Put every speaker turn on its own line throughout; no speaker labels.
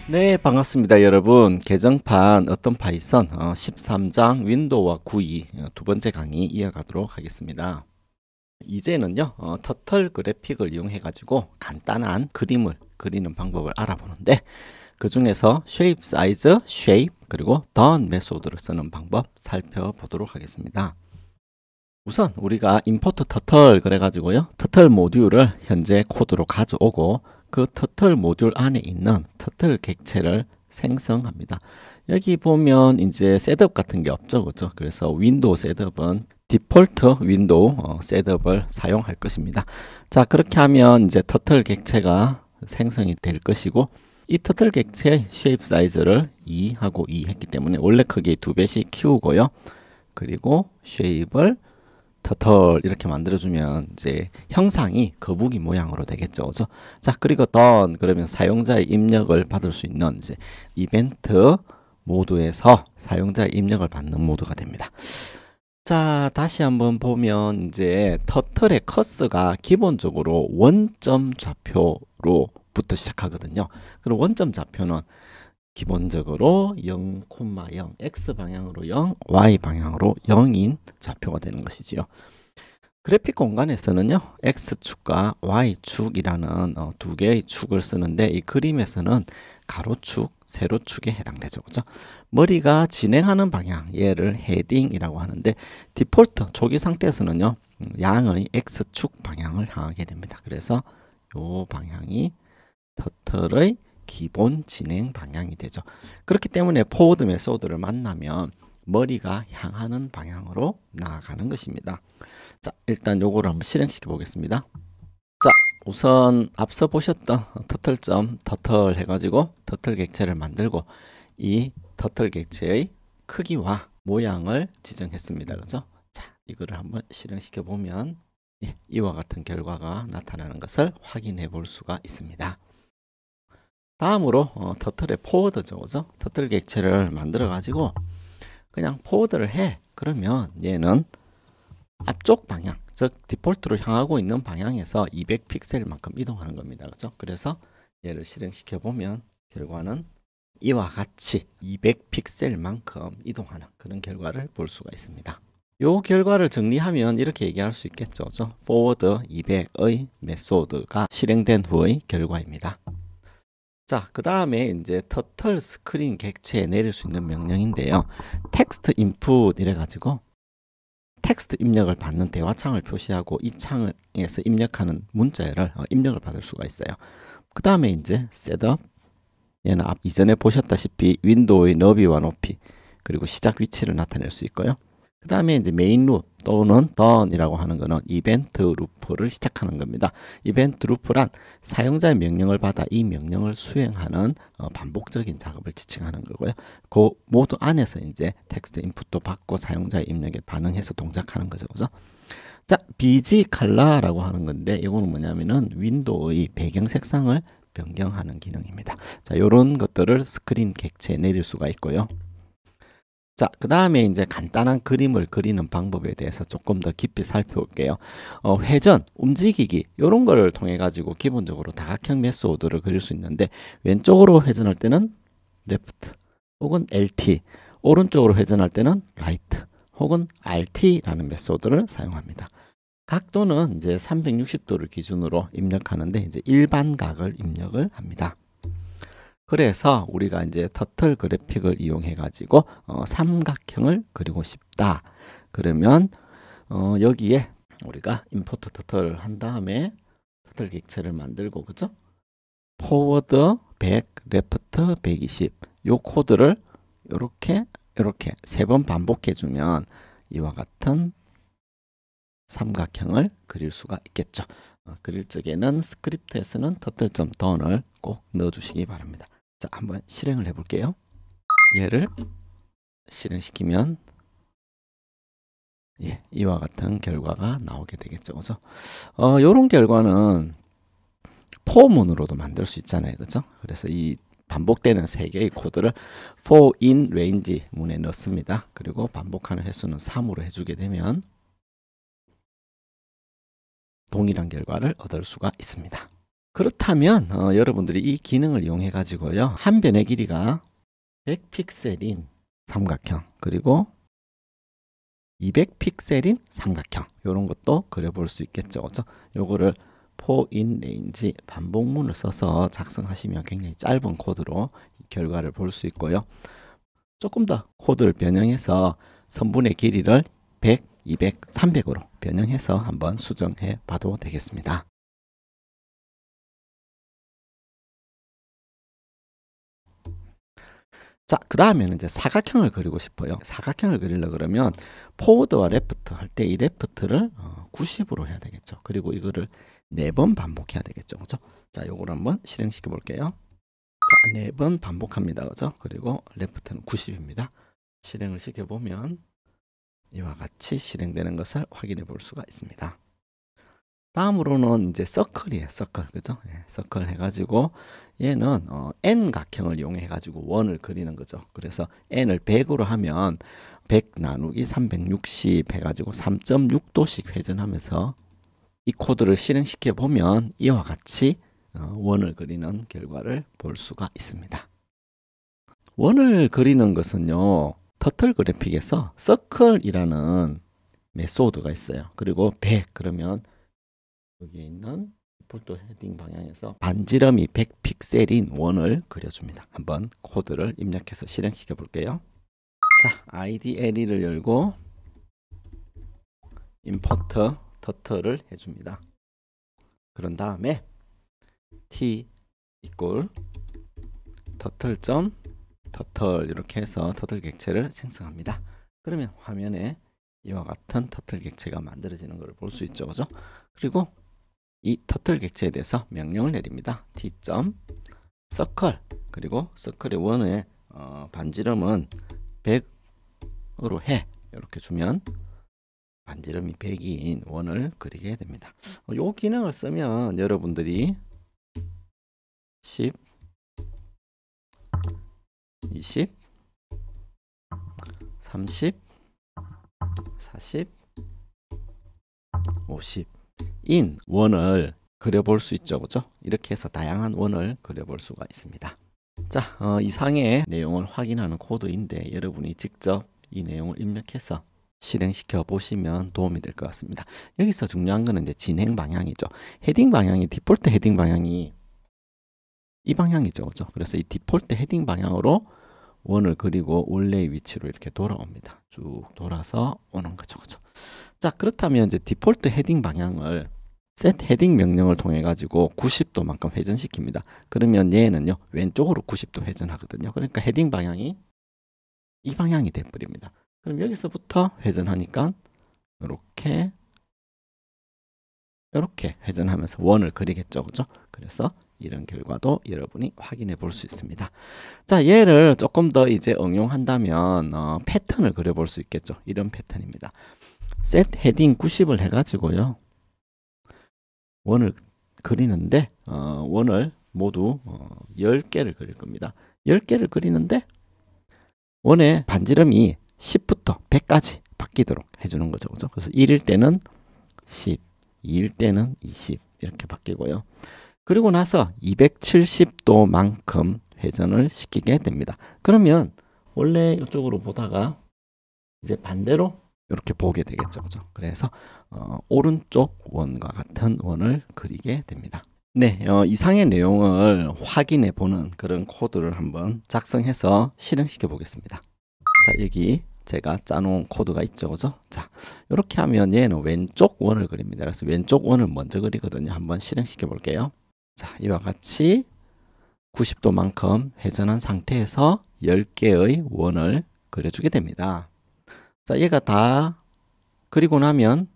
네, 반갑습니다, 여러분. 개정판 어떤 파이썬 13장 윈도우와 GUI 두 번째 강의 이어가도록 하겠습니다. 이제는요, 터틀 그래픽을 이용해 가지고 간단한 그림을 그리는 방법을 알아보는데, 그 중에서 shape size, shape 그리고 done 메소드를 쓰는 방법 살펴보도록 하겠습니다. 우선 우리가 import turtle 그래가지고요, 터틀 모듈을 현재 코드로 가져오고 그 터틀 모듈 안에 있는 터틀 객체를 생성합니다. 여기 보면 이제 셋업 같은 게 없죠, 그죠? 그래서 윈도우 셋업은 디폴트 윈도우 셋업을 사용할 것입니다. 자, 그렇게 하면 이제 터틀 객체가 생성이 될 것이고, 이 터틀 객체의 쉐입 사이즈를 2하고 2 했기 때문에 원래 크기 2배씩 키우고요. 그리고 쉐입을 터틀 이렇게 만들어주면 이제 형상이 거북이 모양으로 되겠죠, 그죠? 자, 그리고 done 그러면 사용자의 입력을 받을 수 있는 이제 이벤트 모드에서 사용자의 입력을 받는 모드가 됩니다. 자, 다시 한번 보면 이제 터틀의 커스가 기본적으로 원점 좌표로부터 시작하거든요. 그리고 원점 좌표는 기본적으로 0, 0, x 방향으로 0, y 방향으로 0인 좌표가 되는 것이지요. 그래픽 공간에서는요, x축과 y축이라는 두 개의 축을 쓰는데, 이 그림에서는 가로축, 세로축에 해당되죠, 그죠? 머리가 진행하는 방향, 얘를 헤딩이라고 하는데, 디폴트 초기 상태에서는요, 양의 x축 방향을 향하게 됩니다. 그래서 이 방향이 터틀의 기본 진행 방향이 되죠. 그렇기 때문에 포워드 메소드를 만나면 머리가 향하는 방향으로 나아가는 것입니다. 자, 일단 요거를 한번 실행시켜 보겠습니다. 자, 우선 앞서 보셨던 터틀 해가지고 터틀 객체를 만들고 이 터틀 객체의 크기와 모양을 지정했습니다. 그죠? 자, 이거를 한번 실행시켜 보면 이와 같은 결과가 나타나는 것을 확인해 볼 수가 있습니다. 다음으로 터틀의 포워드죠, 그죠? 터틀 객체를 만들어 가지고 그냥 포워드를 해. 그러면 얘는 앞쪽 방향, 즉 디폴트로 향하고 있는 방향에서 200픽셀만큼 이동하는 겁니다, 그죠? 그래서 얘를 실행시켜 보면 결과는 이와 같이 200픽셀만큼 이동하는 그런 결과를 볼 수가 있습니다. 이 결과를 정리하면 이렇게 얘기할 수 있겠죠, 그죠? forward 200의 메소드가 실행된 후의 결과입니다. 자, 그 다음에 이제 터틀 스크린 객체에 내릴 수 있는 명령인데요. 텍스트 인풋 이래가지고 텍스트 입력을 받는 대화창을 표시하고 이 창에서 입력하는 문자를 입력을 받을 수가 있어요. 그 다음에 이제 셋업, 얘는 이전에 보셨다시피 윈도우의 너비와 높이 그리고 시작 위치를 나타낼 수 있고요. 그 다음에 이제 메인 룹 또는 done이라고 하는 거는 이벤트 루프를 시작하는 겁니다. 이벤트 루프란 사용자의 명령을 받아 이 명령을 수행하는 반복적인 작업을 지칭하는 거고요. 그 모두 안에서 이제 텍스트 인풋도 받고 사용자의 입력에 반응해서 동작하는 거죠, 그죠? 자, BG 컬러라고 하는 건데 이거는 뭐냐면은 윈도우의 배경 색상을 변경하는 기능입니다. 자, 요런 것들을 스크린 객체에 내릴 수가 있고요. 자, 그 다음에 이제 간단한 그림을 그리는 방법에 대해서 조금 더 깊이 살펴볼게요. 회전, 움직이기 이런 거를 통해 가지고 기본적으로 다각형 메소드를 그릴 수 있는데, 왼쪽으로 회전할 때는 레프트 혹은 LT, 오른쪽으로 회전할 때는 라이트 혹은 RT라는 메소드를 사용합니다. 각도는 이제 360도를 기준으로 입력하는데 이제 일반 각을 입력을 합니다. 그래서 우리가 이제 터틀 그래픽을 이용해 가지고 삼각형을 그리고 싶다. 그러면 여기에 우리가 임포트 터틀을 한 다음에 터틀 객체를 만들고, 그죠? 포워드 100, 레프트 120. 요 코드를 이렇게 세 번 반복해 주면 이와 같은 삼각형을 그릴 수가 있겠죠. 그릴 적에는 스크립트에서는 turtle.done을 꼭 넣어 주시기 바랍니다. 자, 한번 실행을 해 볼게요. 얘를 실행시키면 이와 같은 결과가 나오게 되겠죠, 그죠? 요런 결과는 포문으로도 만들 수 있잖아요, 그죠? 그래서 이 반복되는 세 개의 코드를 for in range 문에 넣습니다. 그리고 반복하는 횟수는 3으로 해주게 되면 동일한 결과를 얻을 수가 있습니다. 그렇다면 여러분들이 이 기능을 이용해 가지고요. 한 변의 길이가 100픽셀인 삼각형 그리고 200픽셀인 삼각형 이런 것도 그려볼 수 있겠죠. 그렇죠? 요거를 포인 레인지 반복문을 써서 작성하시면 굉장히 짧은 코드로 결과를 볼 수 있고요. 조금 더 코드를 변형해서 선분의 길이를 100, 200, 300으로 변형해서 한번 수정해 봐도 되겠습니다. 자, 그 다음에는 이제 사각형을 그리고 싶어요. 사각형을 그리려 그러면 포워드와 레프트 할 때 이 레프트를 90으로 해야 되겠죠. 그리고 이거를 4번 반복해야 되겠죠. 그죠? 자, 요걸 한번 실행시켜 볼게요. 자, 4번 반복합니다. 그죠? 그리고 레프트는 90입니다. 실행을 시켜 보면 이와 같이 실행되는 것을 확인해 볼 수가 있습니다. 다음으로는 이제 서클이에요. 서클. 그죠? 예, 서클 해가지고 얘는 N각형을 이용해 가지고 원을 그리는 거죠. 그래서 N을 100으로 하면 100 나누기 360 해가지고 3.6도씩 회전하면서 이 코드를 실행시켜 보면 이와 같이 원을 그리는 결과를 볼 수가 있습니다. 원을 그리는 것은요. 터틀 그래픽에서 서클이라는 메소드가 있어요. 그리고 100 그러면 여기에 있는 디폴트 헤딩 방향에서 반지름이 100픽셀인 원을 그려줍니다. 한번 코드를 입력해서 실행시켜 볼게요. 자, IDLE를 열고 임포트 터틀을 해줍니다. 그런 다음에 t 이꼴 터틀 이렇게 해서 터틀 객체를 생성합니다. 그러면 화면에 이와 같은 터틀 객체가 만들어지는 걸 볼 수 있죠. 그죠? 그리고 이 터틀 객체에 대해서 명령을 내립니다. t.circle 그리고 서클의 원의 반지름은 100으로 해. 이렇게 주면 반지름이 100인 원을 그리게 됩니다. 이 기능을 쓰면 여러분들이 10, 20, 30, 40, 50인 원을 그려볼 수 있죠. 그죠? 이렇게 해서 다양한 원을 그려볼 수가 있습니다. 자, 이상의 내용을 확인하는 코드인데 여러분이 직접 이 내용을 입력해서 실행시켜 보시면 도움이 될 것 같습니다. 여기서 중요한 거는 이제 진행 방향이죠. 헤딩 방향이 디폴트 헤딩 방향이 이 방향이죠. 그죠? 그래서 이 디폴트 헤딩 방향으로 원을 그리고 원래의 위치로 이렇게 돌아옵니다. 쭉 돌아서 오는 거죠. 그죠? 자, 그렇다면 이제 디폴트 헤딩 방향을 set 헤딩 명령을 통해 가지고 90도만큼 회전시킵니다. 그러면 얘는요, 왼쪽으로 90도 회전하거든요. 그러니까 헤딩 방향이 이 방향이 돼 버립니다. 그럼 여기서부터 회전하니까 이렇게 회전하면서 원을 그리겠죠. 그죠? 그래서 이런 결과도 여러분이 확인해 볼 수 있습니다. 자, 얘를 조금 더 이제 응용한다면 패턴을 그려 볼 수 있겠죠. 이런 패턴입니다. set 헤딩 90을 해 가지고요. 원을 그리는데 원을 모두 10개를 그릴 겁니다. 10개를 그리는데 원의 반지름이 10부터 100까지 바뀌도록 해주는 거죠. 그죠? 그래서 1일 때는 10, 2일 때는 20 이렇게 바뀌고요. 그리고 나서 270도만큼 회전을 시키게 됩니다. 그러면 원래 이쪽으로 보다가 이제 반대로 이렇게 보게 되겠죠. 그죠? 그래서 오른쪽 원과 같은 원을 그리게 됩니다. 네, 이상의 내용을 확인해 보는 그런 코드를 한번 작성해서 실행시켜 보겠습니다. 자, 여기 제가 짜놓은 코드가 있죠. 그죠? 자, 이렇게 하면 얘는 왼쪽 원을 그립니다. 그래서 왼쪽 원을 먼저 그리거든요. 한번 실행시켜 볼게요. 자, 이와 같이 90도만큼 회전한 상태에서 10개의 원을 그려주게 됩니다. 자, 얘가 다 그리고 나면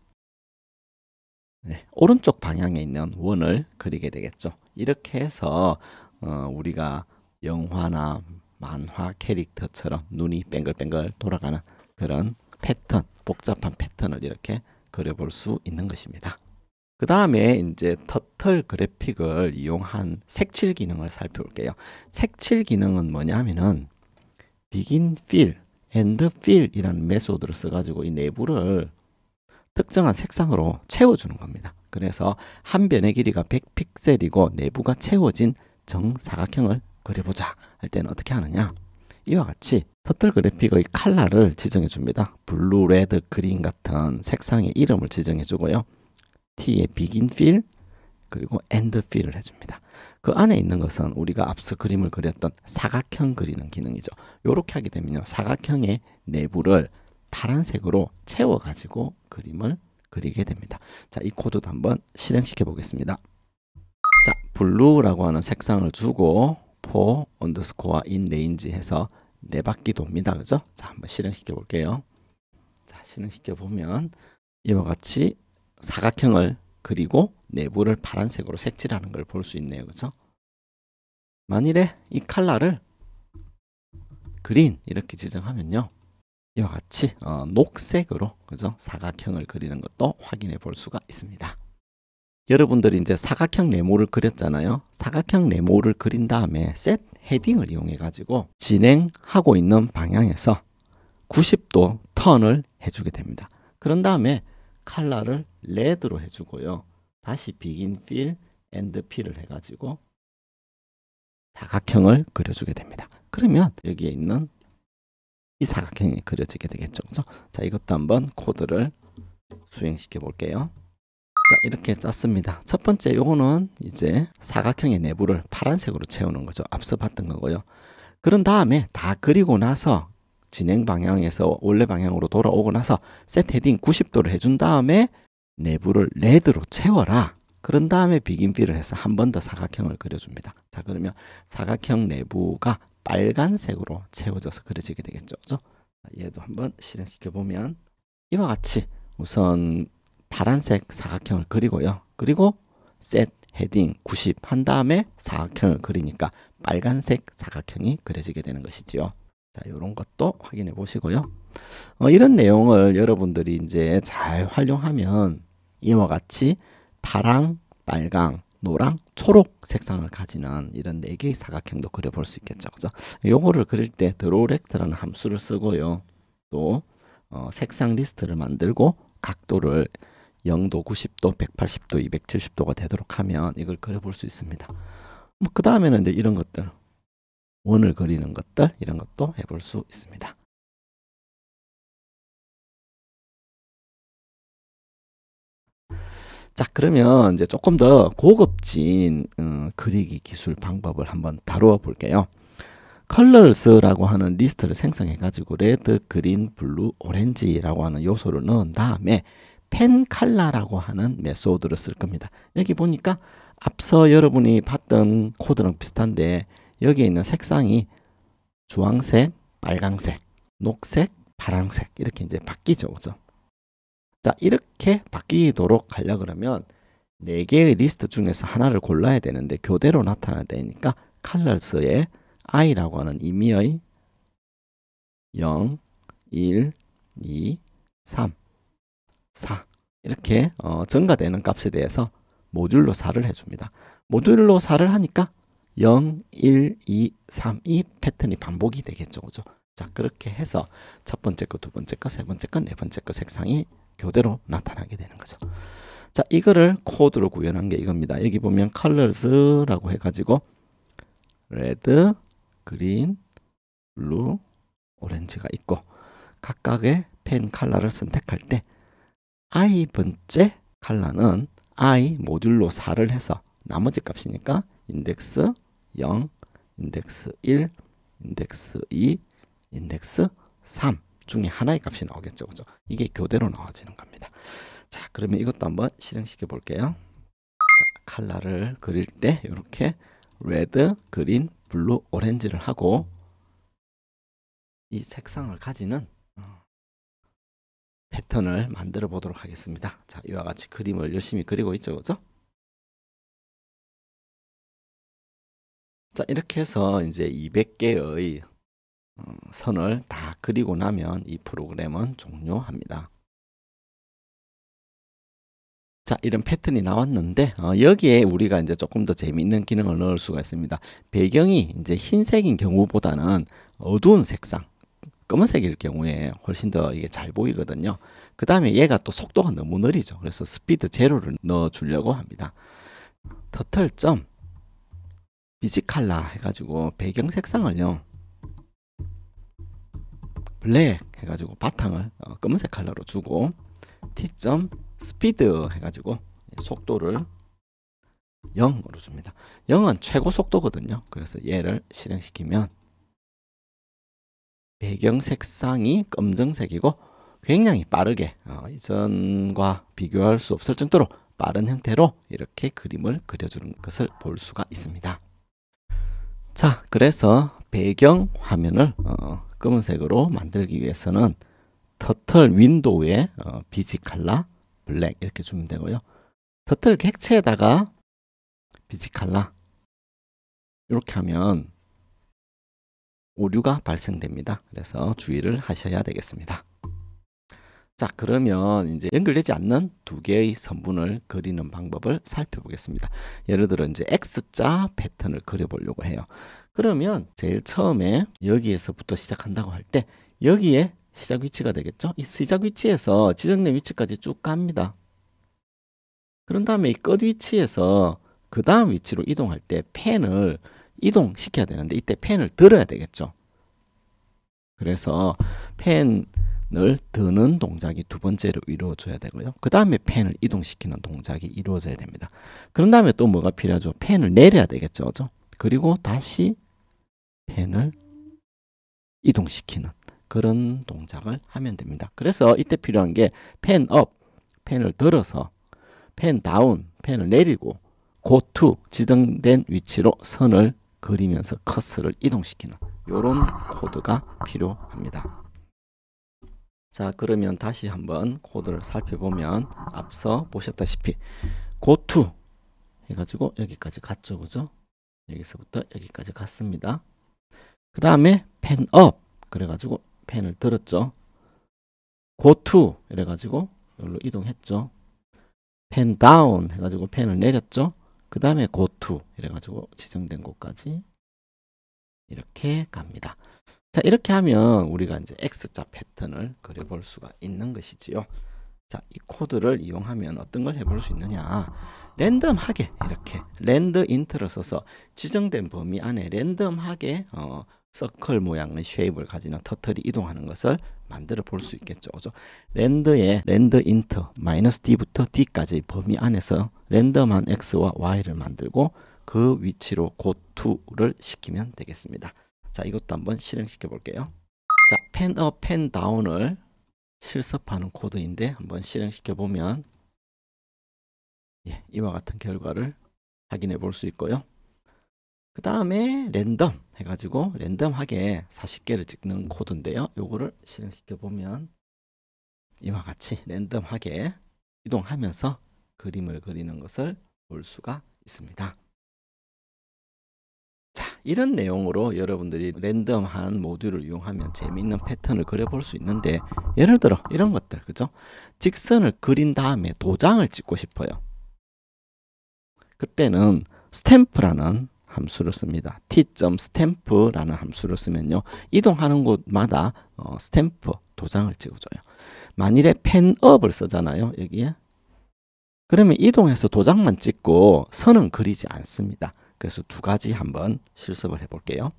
오른쪽 방향에 있는 원을 그리게 되겠죠. 이렇게 해서 우리가 영화나 만화 캐릭터처럼 눈이 뱅글뱅글 돌아가는 그런 패턴, 복잡한 패턴을 이렇게 그려볼 수 있는 것입니다. 그 다음에 이제 터틀 그래픽을 이용한 색칠 기능을 살펴볼게요. 색칠 기능은 뭐냐면은 begin fill, end fill 이라는 메소드를 써가지고 이 내부를 특정한 색상으로 채워주는 겁니다. 그래서 한 변의 길이가 100픽셀이고 내부가 채워진 정사각형을 그려보자 할 때는 어떻게 하느냐, 이와 같이 터틀 그래픽의 컬러를 지정해 줍니다. 블루, 레드, 그린 같은 색상의 이름을 지정해 주고요. T의 begin fill 그리고 end fill을 해줍니다. 그 안에 있는 것은 우리가 앞서 그림을 그렸던 사각형 그리는 기능이죠. 이렇게 하게 되면요, 사각형의 내부를 파란색으로 채워가지고 그림을 그리게 됩니다. 자, 이 코드도 한번 실행시켜 보겠습니다. 자, 블루라고 하는 색상을 주고 for underscore in range 해서 4바퀴 돕니다. 그죠? 자, 한번 실행시켜 볼게요. 자, 실행시켜 보면 이와 같이 사각형을 그리고 내부를 파란색으로 색칠하는 걸 볼 수 있네요. 그죠? 만일에 이 컬러를 그린 이렇게 지정하면요, 이와 같이 녹색으로, 그죠? 사각형을 그리는 것도 확인해 볼 수가 있습니다. 여러분들이 이제 사각형 네모를 그렸잖아요. 사각형 네모를 그린 다음에 셋 헤딩을 이용해 가지고 진행하고 있는 방향에서 90도 턴을 해주게 됩니다. 그런 다음에 컬러를 레드로 해주고요. 다시 begin fill, end fill을 해가지고 사각형을 그려주게 됩니다. 그러면 여기에 있는 이 사각형이 그려지게 되겠죠. 그죠? 자, 이것도 한번 코드를 수행시켜 볼게요. 자, 이렇게 짰습니다. 첫 번째 요거는 이제 사각형의 내부를 파란색으로 채우는 거죠. 앞서 봤던 거고요. 그런 다음에 다 그리고 나서 진행 방향에서 원래 방향으로 돌아오고 나서 셋 헤딩 90도를 해준 다음에 내부를 레드로 채워라. 그런 다음에 begin fill을 해서 한 번 더 사각형을 그려줍니다. 자, 그러면 사각형 내부가 빨간색으로 채워져서 그려지게 되겠죠. 그죠? 얘도 한번 실행시켜 보면 이와 같이 우선 파란색 사각형을 그리고요. 그리고 셋 헤딩 90 한 다음에 사각형을 그리니까 빨간색 사각형이 그려지게 되는 것이지요. 자, 이런 것도 확인해 보시고요. 이런 내용을 여러분들이 이제 잘 활용하면 이와 같이 파랑, 빨강, 노랑, 초록 색상을 가지는 이런 4개의 사각형도 그려볼 수 있겠죠. 그죠? 요거를 그릴 때 드로우렉트라는 함수를 쓰고요. 또 색상 리스트를 만들고 각도를 0도, 90도, 180도, 270도가 되도록 하면 이걸 그려볼 수 있습니다. 그 다음에는 이제 이런 것들, 원을 그리는 것들, 이런 것도 해볼 수 있습니다. 자, 그러면 이제 조금 더 고급진 그리기 기술 방법을 한번 다루어 볼게요. 컬러스라고 하는 리스트를 생성해 가지고 레드, 그린, 블루, 오렌지라고 하는 요소를 넣은 다음에 펜 컬러라고 하는 메소드를 쓸 겁니다. 여기 보니까 앞서 여러분이 봤던 코드랑 비슷한데 여기에 있는 색상이 주황색, 빨강색, 녹색, 파랑색 이렇게 이제 바뀌죠. 그죠? 자, 이렇게 바뀌도록 하려 그러면 4개의 리스트 중에서 하나를 골라야 되는데 교대로 나타나야 되니까 컬러스의 i라고 하는 임의의 0, 1, 2, 3, 4 이렇게 증가되는 값에 대해서 모듈로 4를 해줍니다. 모듈로 4를 하니까 0, 1, 2, 3 이 패턴이 반복이 되겠죠. 그죠? 자, 그렇게 해서 첫 번째 거, 두 번째 거, 세 번째 거, 네 번째 거 색상이 교대로 나타나게 되는 거죠. 자, 이거를 코드로 구현한 게 이겁니다. 여기 보면 컬러스라고 해가지고 레드, 그린, 블루, 오렌지가 있고 각각의 펜 컬러를 선택할 때 i번째 컬러는 i 모듈로 4를 해서 나머지 값이니까 인덱스 0, 인덱스 1, 인덱스 2, 인덱스 3 중에 하나의 값이 나오겠죠. 그죠? 이게 교대로 나와지는 겁니다. 자, 그러면 이것도 한번 실행시켜 볼게요. 자, 컬러를 그릴 때 이렇게 레드, 그린, 블루, 오렌지를 하고 이 색상을 가지는 패턴을 만들어 보도록 하겠습니다. 자, 이와 같이 그림을 열심히 그리고 있죠. 그죠? 자, 이렇게 해서 이제 200개의 선을 다 그리고 나면 이 프로그램은 종료합니다. 자, 이런 패턴이 나왔는데 여기에 우리가 이제 조금 더 재미있는 기능을 넣을 수가 있습니다. 배경이 이제 흰색인 경우보다는 어두운 색상, 검은색일 경우에 훨씬 더 이게 잘 보이거든요. 그 다음에 얘가 또 속도가 너무 느리죠. 그래서 스피드 제로를 넣어 주려고 합니다. 터틀 점 비지칼라 해가지고 배경 색상을요 블랙 해가지고 바탕을 검은색 컬러로 주고 t.speed 해가지고 속도를 0으로 줍니다. 0은 최고 속도거든요. 그래서 얘를 실행시키면 배경 색상이 검정색이고 굉장히 빠르게 이전과 비교할 수 없을 정도로 빠른 형태로 이렇게 그림을 그려주는 것을 볼 수가 있습니다. 자, 그래서 배경 화면을 검은색으로 만들기 위해서는 터틀 윈도우에 비지칼라 블랙 이렇게 주면 되고요. 터틀 객체에다가 비지칼라 이렇게 하면 오류가 발생됩니다. 그래서 주의를 하셔야 되겠습니다. 자, 그러면 이제 연결되지 않는 두 개의 선분을 그리는 방법을 살펴보겠습니다. 예를 들어 이제 X자 패턴을 그려보려고 해요. 그러면 제일 처음에 여기에서부터 시작한다고 할 때 여기에 시작 위치가 되겠죠. 이 시작 위치에서 지정된 위치까지 쭉 갑니다. 그런 다음에 이 끝 위치에서 그 다음 위치로 이동할 때 펜을 이동시켜야 되는데 이때 펜을 들어야 되겠죠. 그래서 펜을 드는 동작이 두 번째로 이루어져야 되고요. 그 다음에 펜을 이동시키는 동작이 이루어져야 됩니다. 그런 다음에 또 뭐가 필요하죠? 펜을 내려야 되겠죠. 그죠? 그리고 다시 펜을 이동시키는 그런 동작을 하면 됩니다. 그래서 이때 필요한 게 펜 업, 펜을 들어서 펜 다운, 펜을 내리고 go to 지정된 위치로 선을 그리면서 커서를 이동시키는 이런 코드가 필요합니다. 자, 그러면 다시 한번 코드를 살펴보면 앞서 보셨다시피 go to 해가지고 여기까지 갔죠. 그죠? 여기서부터 여기까지 갔습니다. 그 다음에 펜 업 그래가지고 펜을 들었죠. go to 이래가지고 여기로 이동했죠. 펜 다운 해가지고 펜을 내렸죠. 그 다음에 go to 이래가지고 지정된 곳까지 이렇게 갑니다. 자, 이렇게 하면 우리가 이제 X자 패턴을 그려볼 수가 있는 것이지요. 자, 이 코드를 이용하면 어떤 걸 해볼 수 있느냐. 랜덤하게 이렇게 랜드 인트를 써서 지정된 범위 안에 랜덤하게 서클 모양의 쉐입을 가지는 터틀이 이동하는 것을 만들어 볼 수 있겠죠. 그죠? 랜드에 랜드 인트 -d부터 d까지 범위 안에서 랜덤한 x와 y를 만들고 그 위치로 go to를 시키면 되겠습니다. 자, 이것도 한번 실행시켜 볼게요. 자, 펜 업, 펜 다운을 실습하는 코드인데 한번 실행시켜 보면 이와 같은 결과를 확인해 볼 수 있고요. 그 다음에 랜덤 해가지고 랜덤하게 40개를 찍는 코드인데요. 요거를 실행시켜 보면 이와 같이 랜덤하게 이동하면서 그림을 그리는 것을 볼 수가 있습니다. 자, 이런 내용으로 여러분들이 랜덤한 모듈을 이용하면 재미있는 패턴을 그려볼 수 있는데 예를 들어 이런 것들, 그죠? 직선을 그린 다음에 도장을 찍고 싶어요. 그때는 스탬프라는 함수를 씁니다. t.stamp라는 함수를 쓰면요. 이동하는 곳마다 스탬프 도장을 찍어줘요. 만일에 펜업을 쓰잖아요. 여기에. 그러면 이동해서 도장만 찍고 선은 그리지 않습니다. 그래서 두 가지 한번 실습을 해볼게요.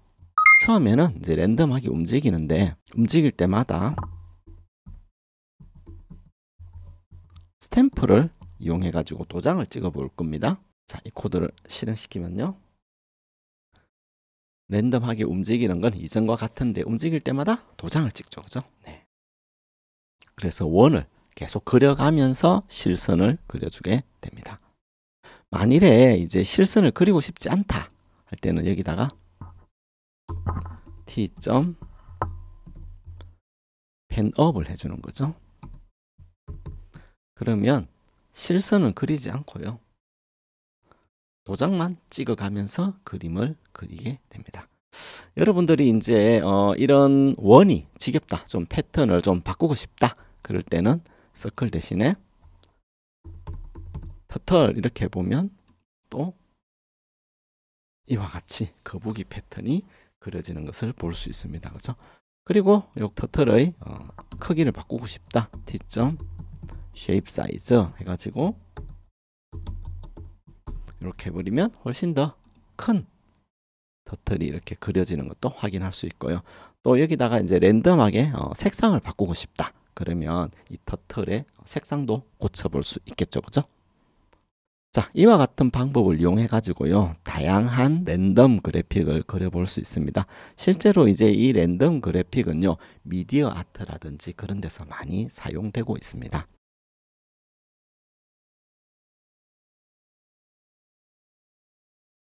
처음에는 이제 랜덤하게 움직이는데 움직일 때마다 스탬프를 이용해 가지고 도장을 찍어 볼 겁니다. 자, 이 코드를 실행시키면요. 랜덤하게 움직이는 건 이전과 같은데 움직일 때마다 도장을 찍죠. 그죠? 네. 그래서 원을 계속 그려가면서 실선을 그려주게 됩니다. 만일에 이제 실선을 그리고 싶지 않다 할 때는 여기다가 t.penup을 해주는 거죠. 그러면 실선은 그리지 않고요. 도장만 찍어가면서 그림을 그리게 됩니다. 여러분들이 이제 이런 원이 지겹다, 좀 패턴을 좀 바꾸고 싶다 그럴 때는 서클 대신에 터틀 이렇게 해보면 또 이와 같이 거북이 패턴이 그려지는 것을 볼 수 있습니다. 그렇죠? 그리고 요 터틀의 크기를 바꾸고 싶다. t.shape size 해가지고 이렇게 해버리면 훨씬 더 큰 터틀이 이렇게 그려지는 것도 확인할 수 있고요. 또 여기다가 이제 랜덤하게 색상을 바꾸고 싶다. 그러면 이 터틀의 색상도 고쳐볼 수 있겠죠. 그죠? 자, 이와 같은 방법을 이용해 가지고요, 다양한 랜덤 그래픽을 그려볼 수 있습니다. 실제로 이제 이 랜덤 그래픽은요, 미디어 아트라든지 그런 데서 많이 사용되고 있습니다.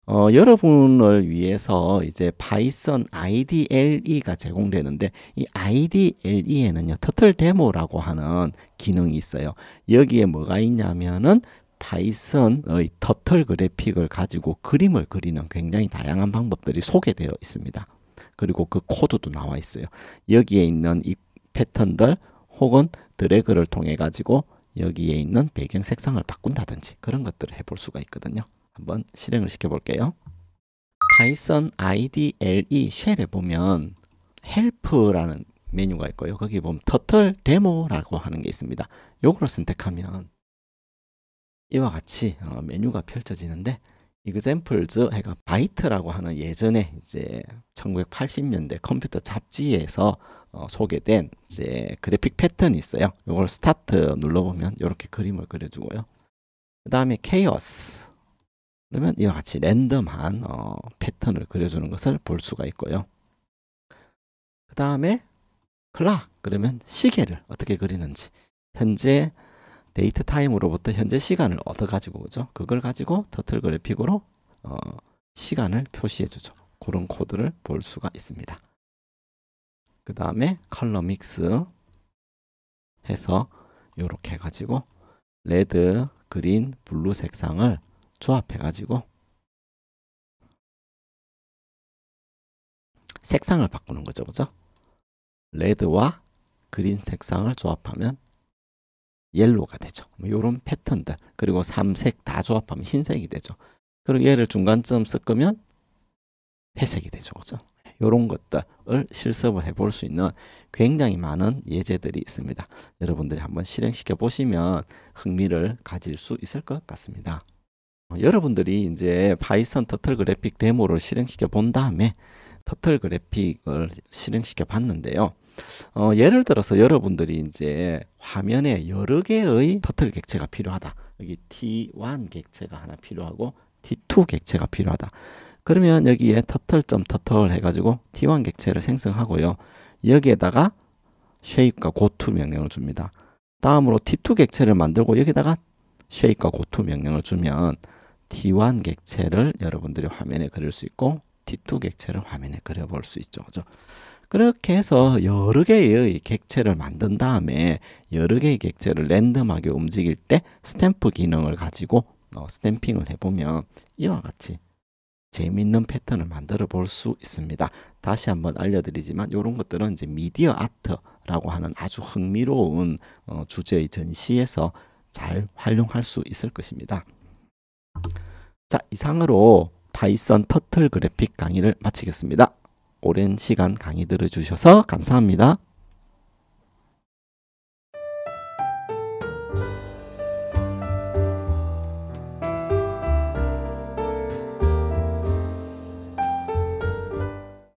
여러분을 위해서 이제 파이썬 IDLE가 제공되는데, 이 IDLE에는요, 터틀 데모라고 하는 기능이 있어요. 여기에 뭐가 있냐면은 파이썬의 터틀 그래픽을 가지고 그림을 그리는 굉장히 다양한 방법들이 소개되어 있습니다. 그리고 그 코드도 나와 있어요. 여기에 있는 이 패턴들 혹은 드래그를 통해 가지고 여기에 있는 배경 색상을 바꾼다든지 그런 것들을 해볼 수가 있거든요. 한번 실행을 시켜 볼게요. 파이썬 IDLE 쉘에 보면 헬프라는 메뉴가 있고요. 거기 보면 터틀 데모라고 하는 게 있습니다. 요거를 선택하면 이와 같이 메뉴가 펼쳐지는데, examples 해가 바이트라고 하는 예전에 이제 1980년대 컴퓨터 잡지에서 소개된 이제 그래픽 패턴이 있어요. 요걸 스타트 눌러보면 이렇게 그림을 그려주고요. 그 다음에 chaos 그러면 이와 같이 랜덤한 패턴을 그려주는 것을 볼 수가 있고요. 그 다음에 clock 그러면 시계를 어떻게 그리는지, 현재 데이트 타임으로부터 현재 시간을 얻어 가지고, 그죠? 그걸 가지고 터틀 그래픽으로 시간을 표시해 주죠. 그런 코드를 볼 수가 있습니다. 그 다음에 컬러 믹스 해서 이렇게 해 가지고 레드, 그린, 블루 색상을 조합해 가지고 색상을 바꾸는 거죠. 그죠? 레드와 그린 색상을 조합하면 옐로우가 되죠. 이런 패턴들, 그리고 3색 다 조합하면 흰색이 되죠. 그리고 얘를 중간점 섞으면 회색이 되죠. 그죠? 이런 것들을 실습을 해볼 수 있는 굉장히 많은 예제들이 있습니다. 여러분들이 한번 실행시켜 보시면 흥미를 가질 수 있을 것 같습니다. 여러분들이 이제 파이썬 터틀 그래픽 데모를 실행시켜 본 다음에 터틀 그래픽을 실행시켜 봤는데요. 예를 들어서 여러분들이 이제 화면에 여러 개의 터틀 객체가 필요하다. 여기 T1 객체가 하나 필요하고 T2 객체가 필요하다. 그러면 여기에 터틀 해가지고 T1 객체를 생성하고요. 여기에다가 shape과 goto 명령을 줍니다. 다음으로 T2 객체를 만들고 여기다가 shape과 goto 명령을 주면 T1 객체를 여러분들이 화면에 그릴 수 있고 T2 객체를 화면에 그려볼 수 있죠. 그죠? 그렇게 해서 여러 개의 객체를 만든 다음에 여러 개의 객체를 랜덤하게 움직일 때 스탬프 기능을 가지고 스탬핑을 해보면 이와 같이 재미있는 패턴을 만들어 볼 수 있습니다. 다시 한번 알려드리지만 이런 것들은 이제 미디어 아트라고 하는 아주 흥미로운 주제의 전시에서 잘 활용할 수 있을 것입니다. 자, 이상으로 파이썬 터틀 그래픽 강의를 마치겠습니다. 오랜 시간 강의 들어주셔서 감사합니다.